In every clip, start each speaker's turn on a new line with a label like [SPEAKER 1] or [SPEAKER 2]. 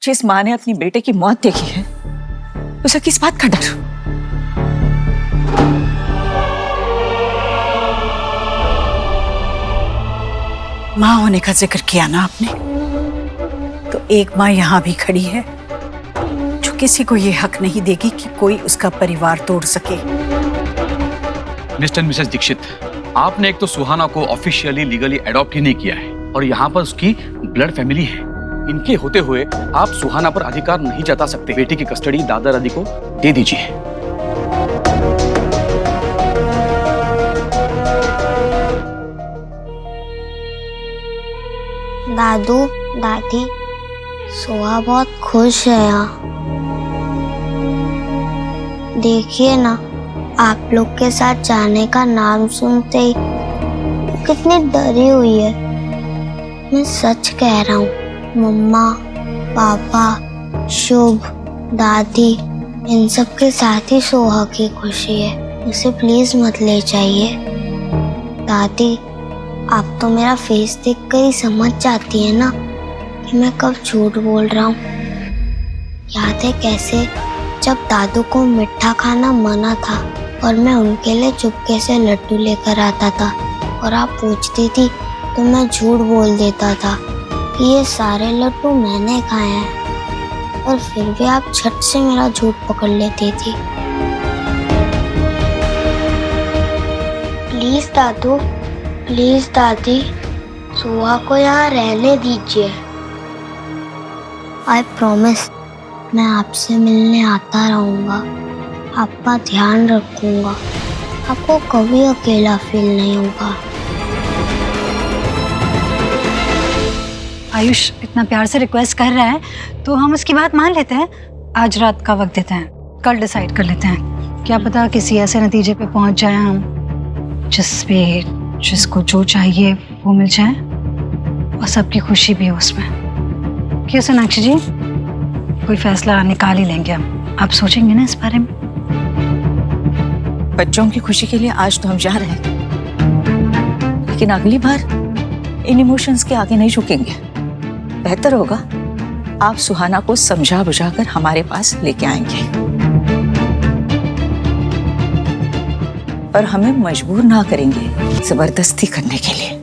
[SPEAKER 1] जिस माँ ने अपनी बेटे की मौत देखी है उसे किस बात का डर?
[SPEAKER 2] माँ होने का जिक्र किया ना आपने, तो एक माँ यहाँ भी खड़ी है जो किसी को ये हक नहीं देगी कि कोई उसका परिवार तोड़ सके।
[SPEAKER 3] मिस्टर मिसेस दीक्षित, आपने एक तो सुहाना को ऑफिशियली लीगली अडॉप्ट ही नहीं किया है और यहाँ पर उसकी ब्लड फैमिली है। इनके होते हुए आप सुहाना पर अधिकार नहीं जता सकते। बेटी की कस्टडी दादा दादी को दे दीजिए।
[SPEAKER 4] दादू दादी, सोहा बहुत खुश है यहाँ। देखिए ना, आप लोग के साथ जाने का नाम सुनते ही वो कितनी डरी हुई है। मैं सच कह रहा हूँ, मम्मा, पापा, शुभ, दादी, इन सब के साथ ही सोहा की खुशी है। उसे प्लीज मत ले जाइए। दादी, आप तो मेरा फेस देखकर ही समझ जाती है ना कि मैं कब झूठ बोल रहा हूँ। याद है कैसे जब दादू को मीठा खाना मना था और मैं उनके लिए चुपके से लड्डू लेकर आता था और आप पूछती थी तो मैं झूठ बोल देता था कि ये सारे लड्डू मैंने खाए हैं, और फिर भी आप झट से मेरा झूठ पकड़ लेती थी। प्लीज दादू, प्लीज दादी, सोहा को यहाँ रहने दीजिए। आई प्रॉमिस, मैं आपसे मिलने आता रहूँगा, आपका ध्यान रखूँगा, आपको कभी अकेला फील नहीं होगा।
[SPEAKER 5] आयुष इतना प्यार से रिक्वेस्ट कर रहा है तो हम उसकी बात मान लेते हैं। आज रात का वक्त देते हैं, कल डिसाइड कर लेते हैं। क्या पता किसी ऐसे नतीजे पे पहुंच जाए हम जिसको जो चाहिए वो मिल जाए और सबकी खुशी भी हो उसमें। क्यों सोनाक्षी जी, कोई फैसला निकाल ही लेंगे हम। आप सोचेंगे ना इस बारे में?
[SPEAKER 1] बच्चों की खुशी के लिए आज तो हम जा रहे हैं, लेकिन अगली बार इन इमोशंस के आगे नहीं झुकेंगे। बेहतर होगा आप सुहाना को समझा बुझाकर हमारे पास लेके आएंगे और हमें मजबूर ना करेंगे जबरदस्ती करने के लिए।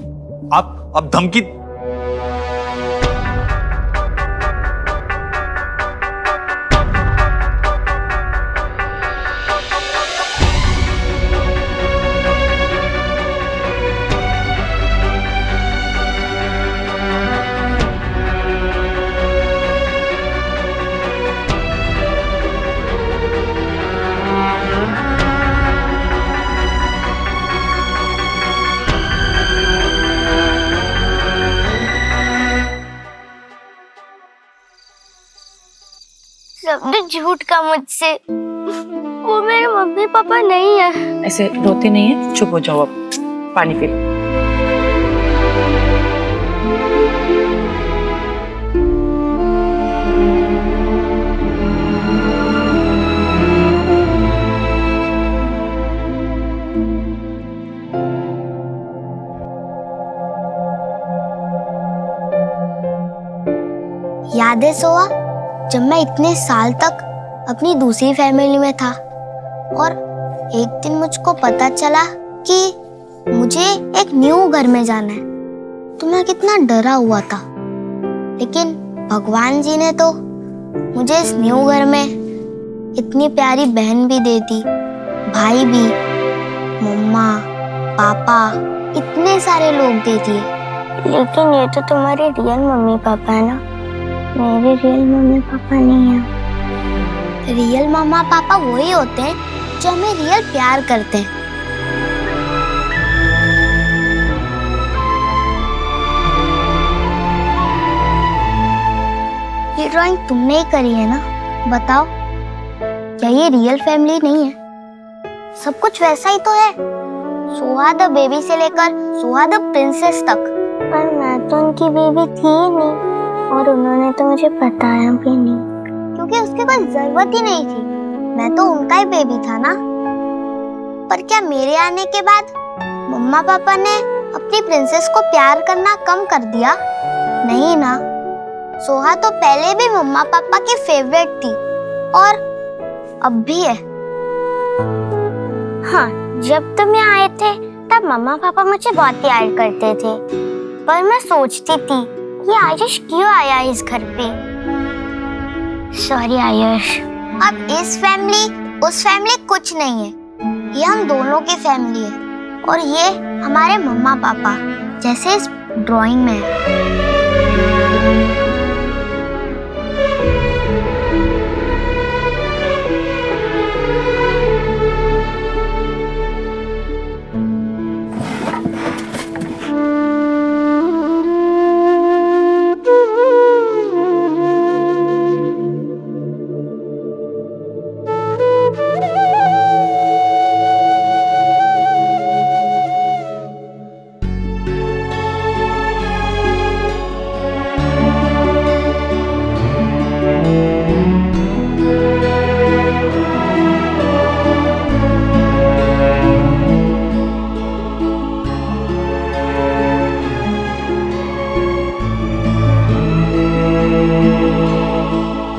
[SPEAKER 3] आप धमकी?
[SPEAKER 4] सबने झूठ का मुझसे, वो मेरे मम्मी पापा नहीं है।
[SPEAKER 1] ऐसे रोते नहीं है, चुप हो जाओ, अब पानी पी लो।
[SPEAKER 4] याद है सोहा, जब मैं इतने साल तक अपनी दूसरी फैमिली में था और एक दिन मुझको पता चला कि मुझे एक न्यू घर में जाना है, तो मैं कितना डरा हुआ था। लेकिन भगवान जी ने तो मुझे इस न्यू घर में इतनी प्यारी बहन भी दे दी, भाई भी, मम्मा, पापा, इतने सारे लोग दे दिए। लेकिन ये तो तुम्हारे रियल मम्मी पापा है ना, मेरे रियल मम्मी पापा नहीं है। रियल मम्मा पापा वही होते हैं जो हमें रियल प्यार करते हैं। ये ड्राइंग तुमने ही करी है ना? बताओ, क्या ये रियल फैमिली नहीं है? सब कुछ वैसा ही तो है, सोहा द बेबी से लेकर सोहा द प्रिंसेस तक। पर मैं तो उनकी बेबी थी ही नहीं और उन्होंने तो मुझे बताया भी नहीं, क्योंकि उसकी कोई जरूरत ही नहीं थी। मैं तो उनका ही बेबी था ना। पर क्या मेरे आने के बाद मम्मा पापा ने अपनी प्रिंसेस को प्यार करना कम कर दिया? नहीं ना, सोहा तो पहले भी मम्मा पापा की फेवरेट थी और अब भी है। हाँ, जब तुम यहाँ आए थे तब मम्मा पापा मुझे बहुत प्यार करते थे, पर मैं सोचती थी ये आयुष क्यों आया इस घर पे। सॉरी आयुष। अब इस फैमिली उस फैमिली कुछ नहीं है, ये हम दोनों की फैमिली है और ये हमारे मम्मा पापा जैसे इस ड्राइंग में है।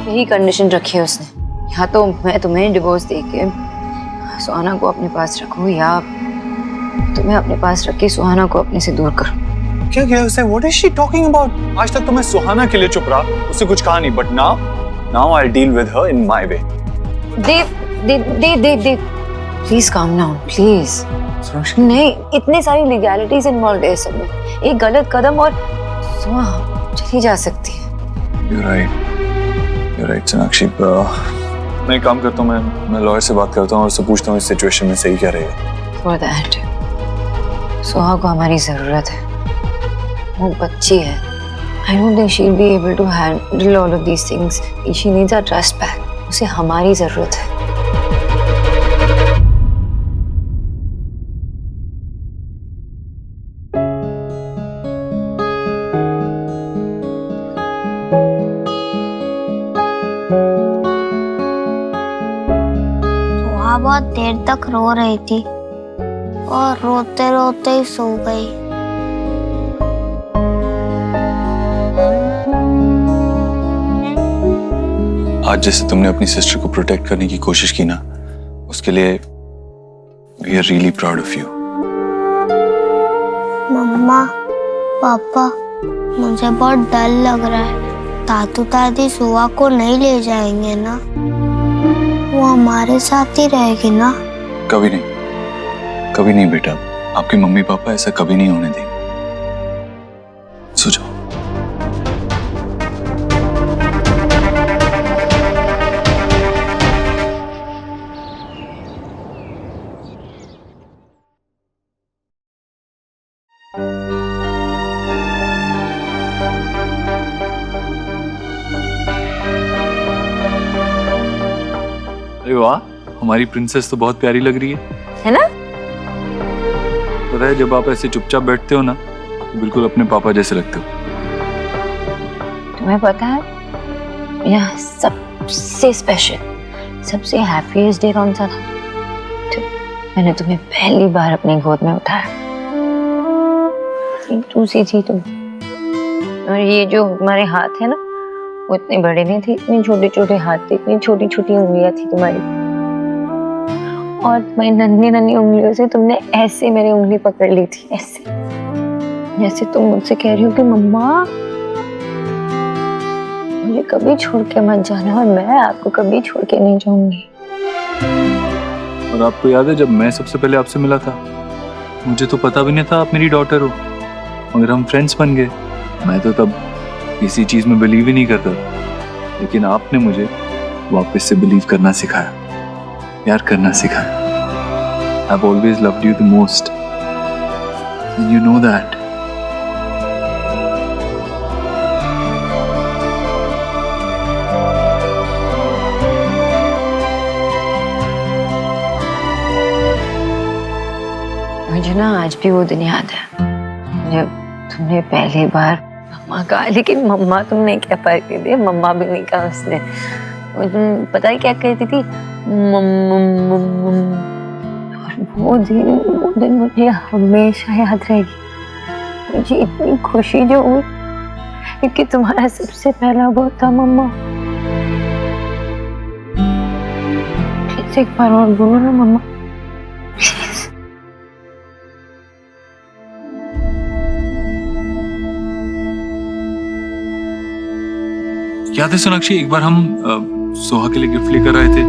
[SPEAKER 6] यही कंडीशन रखी है उसने, या तो मैं तुम्हें डिवोर्स देके सुहाना को अपने पास रखूं या तुम्हें अपने पास रख के सुहाना को अपने से दूर करूं।
[SPEAKER 7] क्या किया उसने? What is she talking about? आज तक तो मैं सुहाना के लिए चुप रहा, उससे कुछ कहा नहीं, but now I'll deal with her in my way.
[SPEAKER 6] Dev please calm down please. नहीं, इतनी सारी लीगैलिटीज इन्वॉल्व है सब में, एक गलत कदम और सुहा चली जा सकती है।
[SPEAKER 7] You're right, Sonakshi. मैं एक काम करता हूँ, मैं लॉयर से बात करता हूँ और उससे पूछता हूँ इस सिचुएशन में सही क्या रहेगा।
[SPEAKER 6] For that, सुहा को हमारी जरूरत है, वो बच्ची है। I don't think she'll be able to handle all of these things. She needs our trust back. उसे हमारी जरूरत है।
[SPEAKER 4] सोहा बहुत देर तक रो रही थी और रोते रोते ही सो गई।
[SPEAKER 7] आज जैसे तुमने अपनी सिस्टर को प्रोटेक्ट करने की कोशिश की ना, उसके लिए we are really proud of you.
[SPEAKER 4] मम्मा पापा, मुझे बहुत डर लग रहा है। दादू दादी सोहा को नहीं ले जाएंगे ना? वो हमारे साथ ही रहेगी ना?
[SPEAKER 7] कभी नहीं बेटा, आपके मम्मी पापा ऐसा कभी नहीं होने देंगे। सो जाओ। अरे वाह, हमारी प्रिंसेस तो बहुत प्यारी लग रही
[SPEAKER 6] है ना?
[SPEAKER 7] पता है, जब आप ऐसे चुपचाप बैठते हो ना, बिल्कुल अपने पापा जैसे लगते हो।
[SPEAKER 6] तुम्हें पता है यहाँ सबसे स्पेशल, सबसे हैप्पीएस्ट डे कौन सा था? मैंने तुम्हें पहली बार अपनी गोद में उठाया। तू सी थी तुम, और ये जो हमारे हाथ है ना, वो इतने बड़े नहीं थे, इतने छोटे छोटे हाथ थे, इतनी छोटी छोटी उंगलियां थी तुम्हारी, और तुम्हारी नन्ही नन्ही उंगलियों से तुमने ऐसे मेरी उंगली पकड़ ली थी, ऐसे जैसे तुम मुझसे कह रही हो कि मम्मा मुझे कभी छोड़ के मत जाना, और मैं आपको कभी छोड़ के नहीं जाऊंगी।
[SPEAKER 7] और आपको याद है जब मैं सबसे पहले आपसे मिला था, मुझे तो पता भी नहीं था आप मेरी डॉटर हो, मगर हम फ्रेंड्स बन गए। मैं तो तब किसी चीज में बिलीव ही नहीं करता, लेकिन आपने मुझे वापस से बिलीव करना सिखाया, प्यार करना सिखाया। I've always loved you the most, and you know that.
[SPEAKER 6] मुझे ना आज भी वो दिन याद है जब तुमने पहली बार मम्मा कहा, लेकिन मम्मा तुमने क्या फर्क नहीं दिया, मम्मा भी नहीं कहा उसने। तुम पता है क्या कहती थी? और वो दिन मुझे हमेशा याद रहेगी। मुझे इतनी खुशी जो हुई, क्योंकि तुम्हारा सबसे पहला वो था मम्मा। प्लीज एक बार और बोलो ना मम्मा।
[SPEAKER 7] याद है सोनाक्षी, एक बार हम सोहा के लिए गिफ्ट लेकर आए थे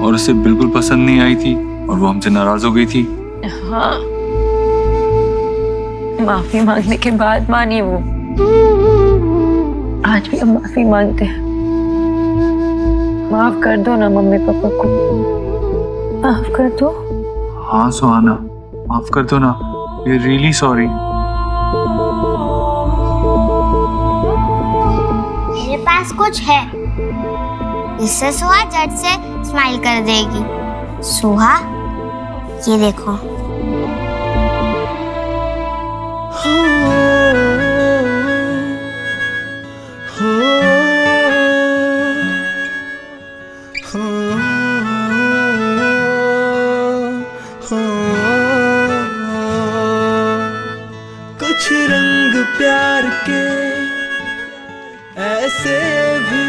[SPEAKER 7] और उसे बिल्कुल पसंद नहीं आई थी और वो हमसे नाराज हो गई थी।
[SPEAKER 6] हाँ, माफी मांगने के बाद मानी वो। आज भी हम माफी मांगते हैं। माफ कर दो ना मम्मी पापा को, माफ कर दो।
[SPEAKER 7] हाँ सुहाना, माफ कर दो ना, वी आर रियली सॉरी।
[SPEAKER 4] मेरे पास कुछ है, इससे सुहा झट से स्माइल कर देगी। सुहा, ये देखो।
[SPEAKER 8] कुछ रंग प्यार के ऐसे भी,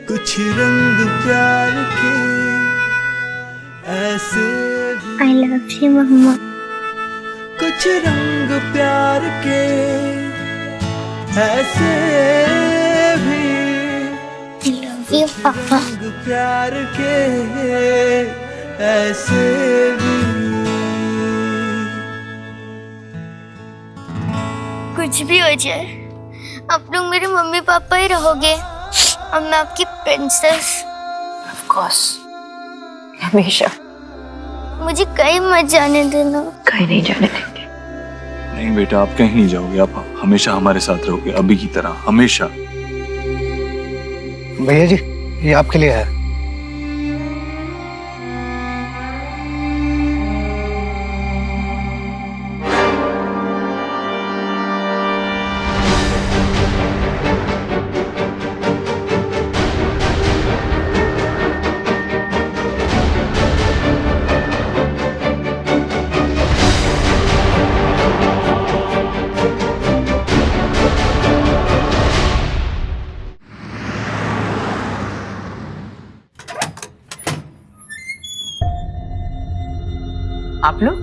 [SPEAKER 8] कुछ रंग प्यार के ऐसे भी।
[SPEAKER 4] आई लव यू मम्मा।
[SPEAKER 8] कुछ रंग प्यार के ऐसे भी,
[SPEAKER 4] आई लव यू पापा।
[SPEAKER 8] रंग प्यार के ऐसे भी।
[SPEAKER 4] कुछ भी हो जाए, आप लोग मेरे मम्मी पापा ही रहोगे और मैं आपकी प्रिंसेस।
[SPEAKER 6] Of course, हमेशा।
[SPEAKER 4] मुझे कहीं मत जाने देना।
[SPEAKER 6] कहीं नहीं जाने देंगे।
[SPEAKER 7] नहीं बेटा, आप कहीं नहीं जाओगे, आप हमेशा हमारे साथ रहोगे, अभी की तरह हमेशा।
[SPEAKER 9] भैया जी, ये आपके लिए है।
[SPEAKER 1] आप लोग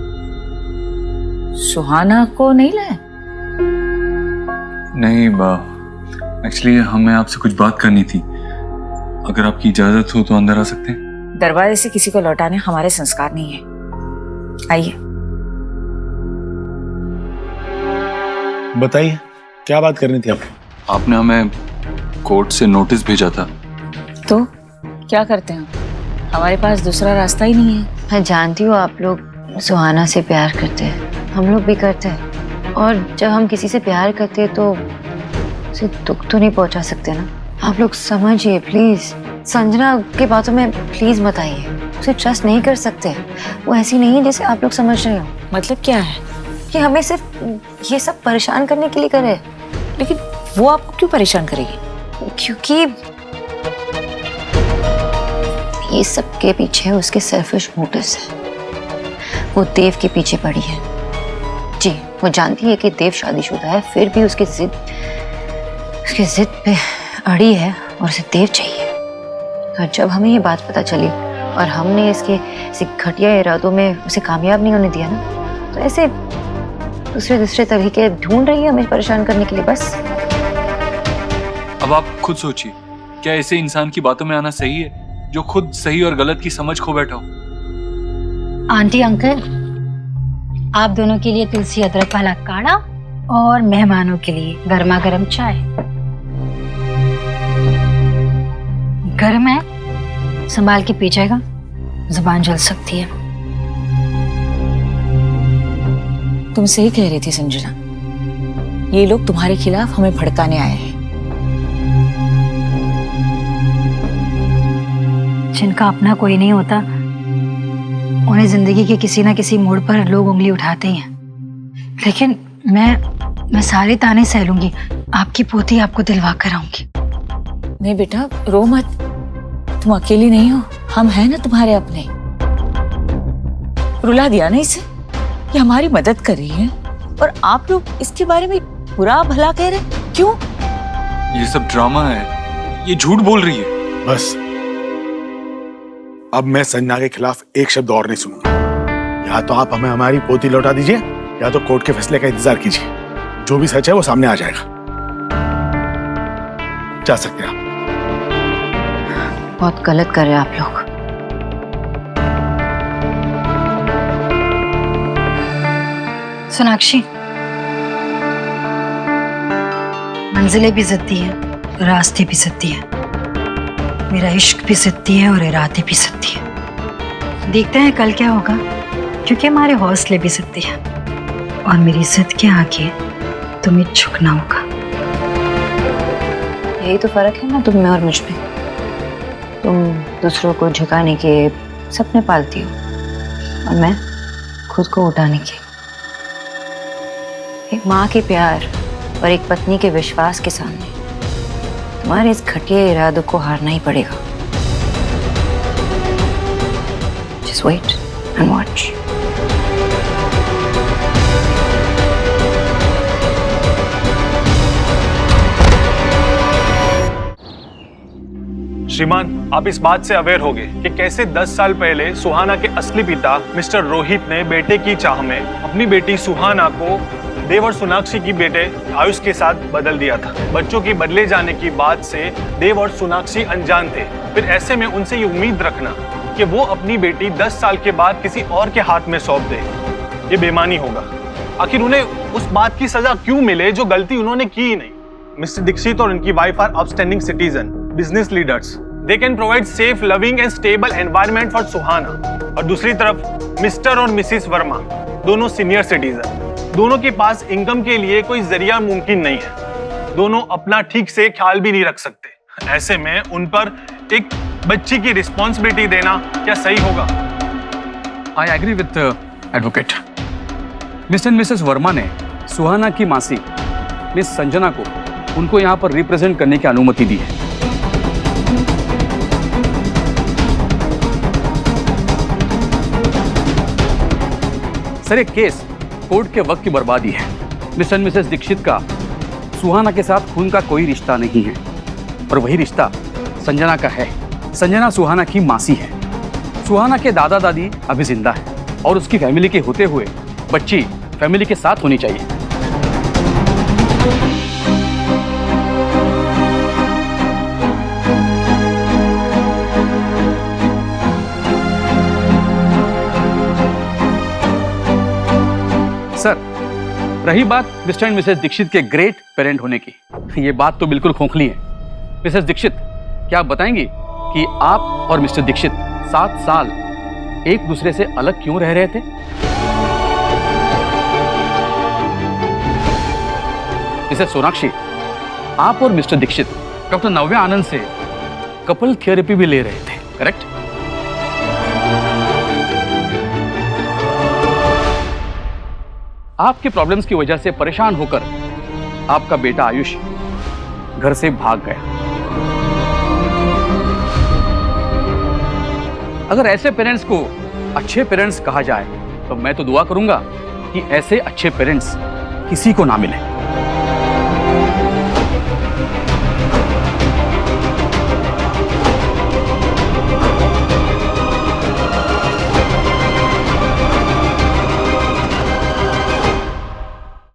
[SPEAKER 1] सुहाना को नहीं लाए?
[SPEAKER 7] नहीं एक्चुअली हमें आपसे कुछ बात करनी थी, अगर आपकी इजाजत हो तो अंदर आ सकते हैं?
[SPEAKER 1] दरवाजे से किसी को लौटाने हमारे संस्कार नहीं है। आइए।
[SPEAKER 9] बताइए, क्या बात करनी थी आपको?
[SPEAKER 7] आपने हमें कोर्ट से नोटिस भेजा था।
[SPEAKER 1] तो क्या करते हैं? हमारे पास दूसरा रास्ता ही नहीं है।
[SPEAKER 6] मैं जानती हूँ आप लोग सुहाना से प्यार करते हैं, हम लोग भी करते हैं। और जब हम किसी से प्यार करते हैं तो उसे दुख तो नहीं पहुंचा सकते ना। आप लोग समझिए प्लीज। संजना के बातों में प्लीज मत आइए, उसे ट्रस्ट नहीं कर सकते। वो ऐसी नहीं है जैसे आप लोग समझ रहे हो।
[SPEAKER 1] मतलब क्या है?
[SPEAKER 6] कि हमें सिर्फ ये सब परेशान करने के लिए करे।
[SPEAKER 1] लेकिन वो आपको क्यों परेशान करेगी?
[SPEAKER 6] क्योंकि ये सब के पीछे उसके सेल्फिश मोटिव्स है। वो देव के पीछे पड़ी है। जी, वो जानती है कि देव शादीशुदा है, फिर भी उसकी जिद पे अड़ी है और उसे देव चाहिए। और जब हमें ये बात पता चली और हमने इसके घटिया इरादों में उसे कामयाब नहीं होने दिया ना, तो ऐसे दूसरे तरीके ढूंढ रही है हमें परेशान करने के लिए बस।
[SPEAKER 7] अब आप खुद सोचिए, क्या ऐसे इंसान की बातों में आना सही है जो खुद सही और गलत की समझ खो बैठा हो?
[SPEAKER 5] आंटी अंकल, आप दोनों के लिए तुलसी अदरक वाला काढ़ा और मेहमानों के लिए गर्मा गर्म चाय। गर्म है, संभाल के पी जाएगा, जुबान जल सकती है।
[SPEAKER 1] तुम सही कह रही थी संजना, ये लोग तुम्हारे खिलाफ हमें भड़काने आए हैं।
[SPEAKER 5] जिनका अपना कोई नहीं होता, उन्हें जिंदगी के किसी ना किसी मोड़ पर लोग उंगली उठाते ही हैं। लेकिन मैं सारे ताने सह लूंगी, आपकी पोती आपको दिलवा कर आऊंगी।
[SPEAKER 1] नहीं बेटा, रो मत, तुम अकेली नहीं हो, हम हैं ना तुम्हारे अपने। रुला दिया ना इसे, ये हमारी मदद कर रही है और आप लोग इसके बारे में बुरा भला कह रहे, क्यों?
[SPEAKER 7] ये सब ड्रामा है, ये झूठ बोल रही है।
[SPEAKER 9] बस अब मैं संजना के खिलाफ एक शब्द और नहीं सुनूंगा। या तो आप हमें हमारी पोती लौटा दीजिए या तो कोर्ट के फैसले का इंतजार कीजिए। जो भी सच है वो सामने आ जाएगा। जा सकते हैं आप।
[SPEAKER 6] बहुत गलत कर रहे हैं आप लोग।
[SPEAKER 5] सोनाक्षी, मंजिलें भी जिद्दी हैं, रास्ते भी जिद्दी हैं, मेरा इश्क भी जिद्दी है और इरादे भी जिद्दी है। देखते हैं कल क्या होगा, क्योंकि हमारे हौसले भी जिद्दी हैं और मेरी जिद के आगे तुम्हें झुकना होगा।
[SPEAKER 6] यही तो फर्क है ना तुम में और मुझ में। तुम दूसरों को झुकाने के सपने पालती हो और मैं खुद को उठाने के। एक माँ के प्यार और एक पत्नी के विश्वास के सामने तुम्हारे इस घटिया इरादों को हारना ही पड़ेगा। Just wait and watch.
[SPEAKER 10] श्रीमान, आप इस बात से अवेयर होंगे कि कैसे 10 साल पहले सुहाना के असली पिता मिस्टर रोहित ने बेटे की चाह में अपनी बेटी सुहाना को देव और सोनाक्षी की बेटे आयुष के साथ बदल दिया था। बच्चों के बदले जाने की बात से देव और सोनाक्षी अनजान थे। फिर ऐसे में उनसे ये उम्मीद रखना कि वो अपनी बेटी 10 साल के बाद किसी और के हाथ में सौंप दे, ये बेईमानी होगा। आखिर उन्हें उस बात की सजा क्यों मिले जो गलती उन्होंने की ही नहीं। मिस्टर दीक्षित और उनकी wife are outstanding citizen, business leaders. They can provide safe, loving and stable environment for Suhana. और दूसरी तरफ मिस्टर और मिसिस वर्मा दोनों सीनियर सिटीजन, दोनों के पास इनकम के लिए कोई जरिया मुमकिन नहीं है। दोनों अपना ठीक से ख्याल भी नहीं रख सकते। ऐसे में उन पर एक बच्ची की रिस्पॉन्सिबिलिटी देना क्या सही होगा?
[SPEAKER 3] I agree with advocate. Mr and Mrs Verma ने सुहाना की मासी मिस संजना को उनको यहाँ पर रिप्रेजेंट करने की अनुमति दी है। सर, एक केस कोर्ट के वक्त की बर्बादी है। मिस्टर एंड मिसेस दीक्षित का सुहाना के साथ खून का कोई रिश्ता नहीं है और वही रिश्ता संजना का है। संजना सुहाना की मासी है। सुहाना के दादा दादी अभी जिंदा है और उसकी फैमिली के होते हुए बच्ची फैमिली के साथ होनी चाहिए। सर, रही बात मिस्टर एंड मिसेस दीक्षित के ग्रेट पेरेंट होने की, ये बात तो बिल्कुल खोखली है। मिसेस दीक्षित, क्या आप बताएंगी कि आप और मिस्टर दीक्षित 7 साल एक दूसरे से अलग क्यों रह रहे थे? मिसेस सोनाक्षी, आप और मिस्टर दीक्षित डॉक्टर नव्या आनंद से कपल थेरेपी भी ले रहे थे, करेक्ट? आपके प्रॉब्लम्स की वजह से परेशान होकर आपका बेटा आयुष घर से भाग गया। अगर ऐसे पेरेंट्स को अच्छे पेरेंट्स कहा जाए तो मैं तो दुआ करूंगा कि ऐसे अच्छे पेरेंट्स किसी को ना मिले।